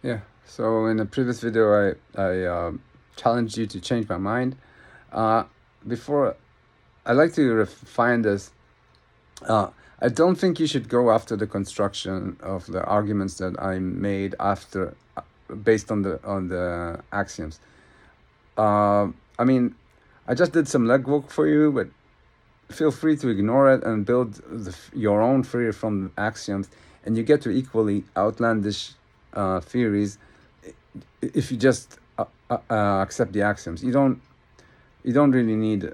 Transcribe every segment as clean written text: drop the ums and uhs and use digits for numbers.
Yeah. So in the previous video, I challenged you to change my mind. Uh, Before I like to refine this. Uh, I don't think you should go after the construction of the arguments that I made after, based on the axioms. I mean, I just did some legwork for you, but feel free to ignore it and build your own theory from axioms, and you get to equally outlandish theories if you just accept the axioms. You don't really need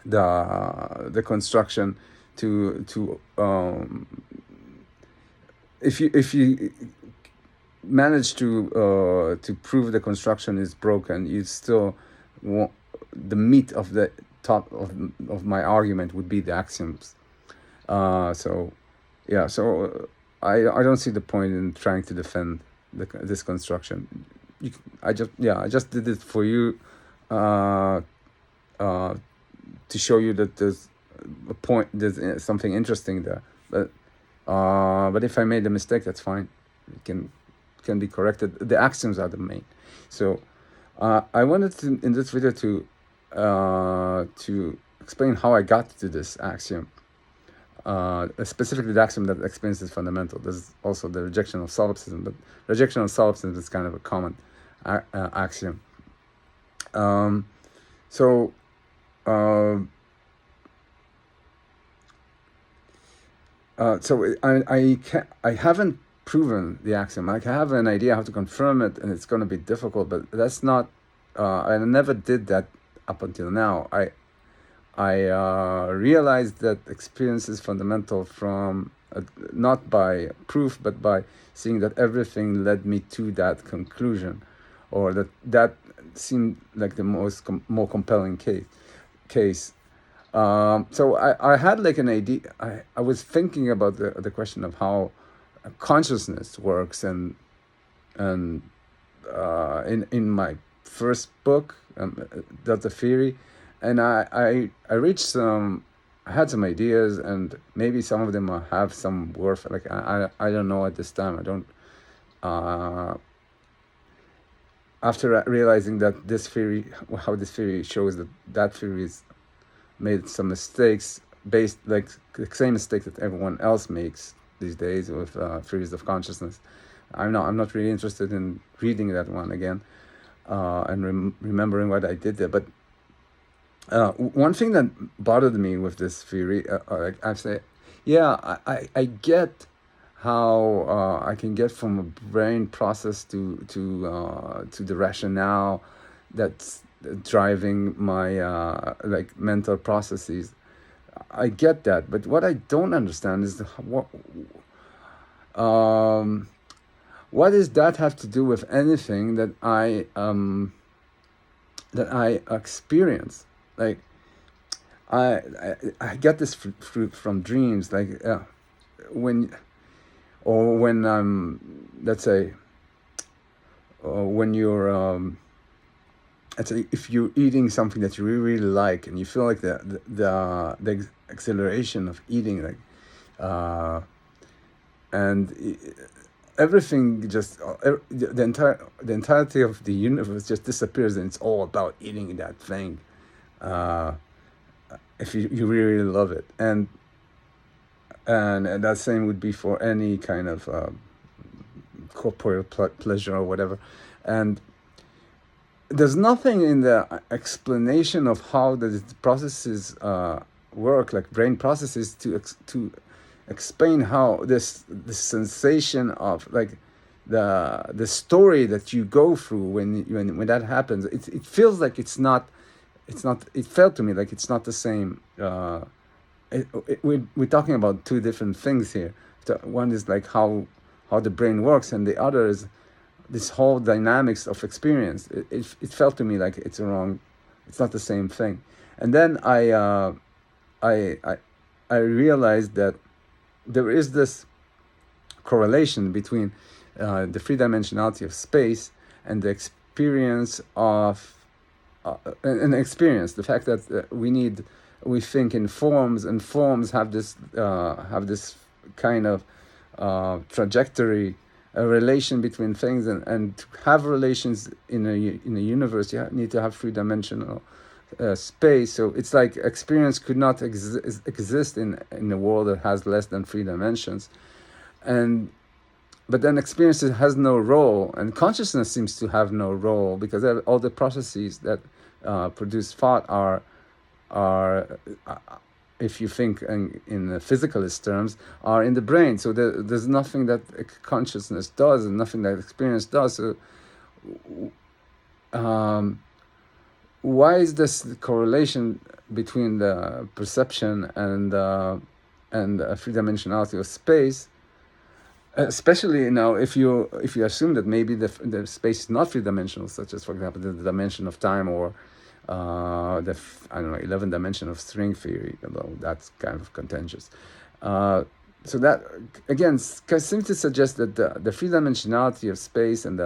the construction to if you manage to prove the construction is broken, you still want the meat of the top of my argument would be the axioms. So yeah, so I don't see the point in trying to defend this construction. I just did it for you, uh, uh, to show you that there's a point, there's something interesting there. But if I made a mistake, that's fine. It can be corrected. The axioms are the main. So I wanted to, in this video, to explain how I got to this axiom. Specifically the axiom that explains this fundamental. There's also the rejection of solipsism, but rejection of solipsism is kind of a common axiom. So uh, so I haven't proven the axiom. I have an idea how to confirm it, and it's going to be difficult. But that's not. I never did that up until now. I realized that experience is fundamental from not by proof, but by seeing that everything led me to that conclusion, or that seemed like the more compelling case. So I had like an idea. I was thinking about the question of how consciousness works, and in my first book, Delta Theory, and I reached some. I had some ideas, and maybe some of them have some worth. Like I don't know at this time. I don't. After realizing that this theory, how this theory shows that theory is made some mistakes based like the same mistake that everyone else makes these days with theories of consciousness. I'm not really interested in reading that one again, and remembering what I did there. But one thing that bothered me with this theory, like I say, yeah, I get how I can get from a brain process to the rationale that's driving my like mental processes. I get that, but what I don't understand is what does that have to do with anything that I experience? Like I get this from dreams, like when or when let's say when you're let's say if you're eating something that you really, really like, and you feel like the exhilaration of eating, like and everything just the entirety of the universe just disappears, and it's all about eating that thing, if you really, really love it. And that same would be for any kind of corporeal pleasure or whatever. And there's nothing in the explanation of how the processes work, like brain processes, to explain how this sensation of like the story that you go through when that happens. It feels like it felt to me like it's not the same. We're talking about two different things here. One is like how the brain works, and the other is this whole dynamics of experience. It felt to me like it's not the same thing. And then I realized that there is this correlation between the three-dimensionality of space and the experience of an experience. The fact that we think in forms, and forms have this kind of trajectory a relation between things, and to have relations in a universe, you need to have three-dimensional space. So it's like experience could not exist in a world that has less than three dimensions. And but then experience has no role, and consciousness seems to have no role, because all the processes that produce thought are if you think in physicalist terms, are in the brain. So there's nothing that consciousness does and nothing that experience does. So why is this correlation between the perception and three-dimensionality of space? Especially if you assume that maybe the space is not three-dimensional, such as, for example, the dimension of time, or the 11 dimension of string theory, although that's kind of contentious. So that again seems to suggest that the three-dimensionality of space and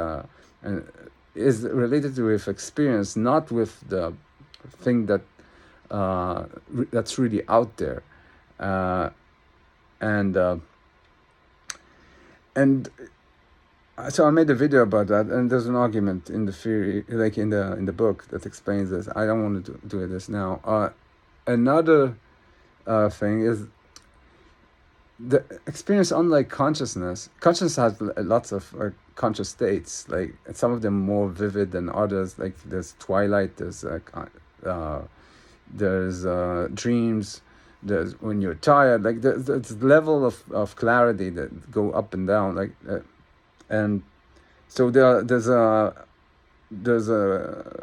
is related with experience, not with the thing that that's really out there, and so I made a video about that, and there's an argument in the theory, like in the book, that explains this. I don't want to do this now. Another thing is the experience, unlike consciousness. Consciousness has lots of conscious states, like some of them more vivid than others. Like there's twilight, there's dreams, there's when you're tired. Like there's level of clarity that go up and down. Like and so there's a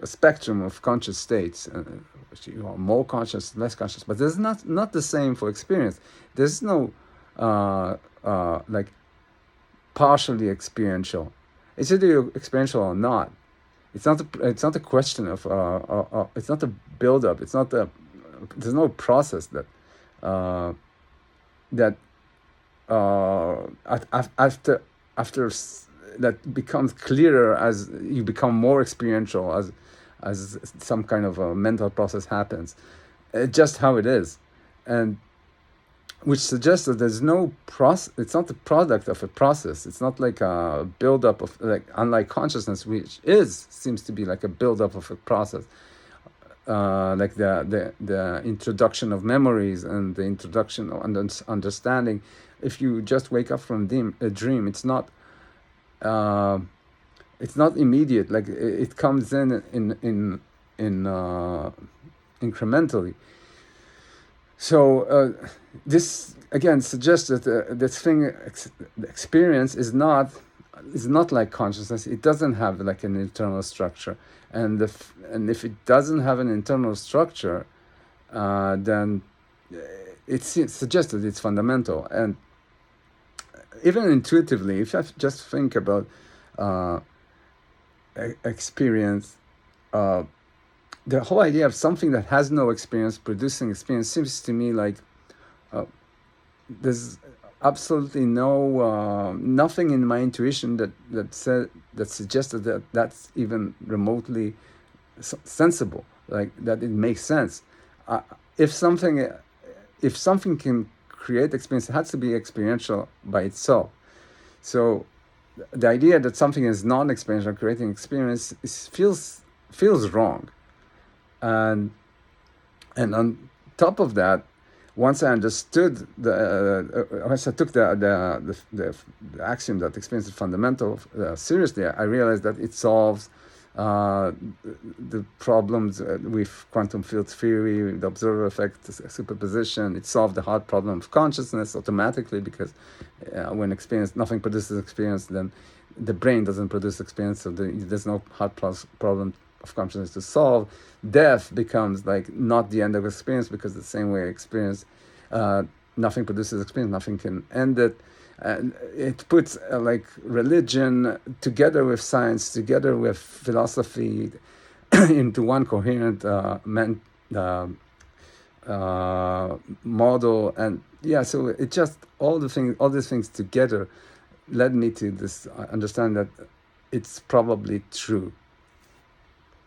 spectrum of conscious states. You are more conscious, less conscious, but there's not the same for experience. There's no like partially experiential. It's either you're experiential or not. It's not a question of it's not a build up. It's not there's no process that after that becomes clearer as you become more experiential, as some kind of a mental process happens. It's just how it is, and which suggests that there's no process. It's not the product of a process. It's not like a build-up of, like, unlike consciousness, which seems to be like a build-up of a process, like the introduction of memories and the introduction of understanding. If you just wake up from a dream, it's not immediate. Like it comes in incrementally. So this again suggests that this thing, the experience, is not like consciousness. It doesn't have like an internal structure, and if it doesn't have an internal structure, then it suggests that it's fundamental. And even intuitively, if I just think about experience, the whole idea of something that has no experience producing experience seems to me like there's absolutely nothing in my intuition that suggested that that's even remotely sensible, like that it makes sense. If something can create experience, it has to be experiential by itself. So the idea that something is non-experiential creating experience feels wrong. And on top of that, once I understood once I took the axiom that experience is fundamental seriously, I realized that it solves the problems with quantum field theory, the observer effect, superposition. It solved the hard problem of consciousness automatically, because when nothing produces experience, then the brain doesn't produce experience, so there's no hard problem of consciousness to solve. Death becomes like not the end of experience, because the same way experience, nothing produces experience, nothing can end it. And it puts like religion together with science, together with philosophy, into one coherent model. And yeah, so it just all these things together led me to this understand that it's probably true.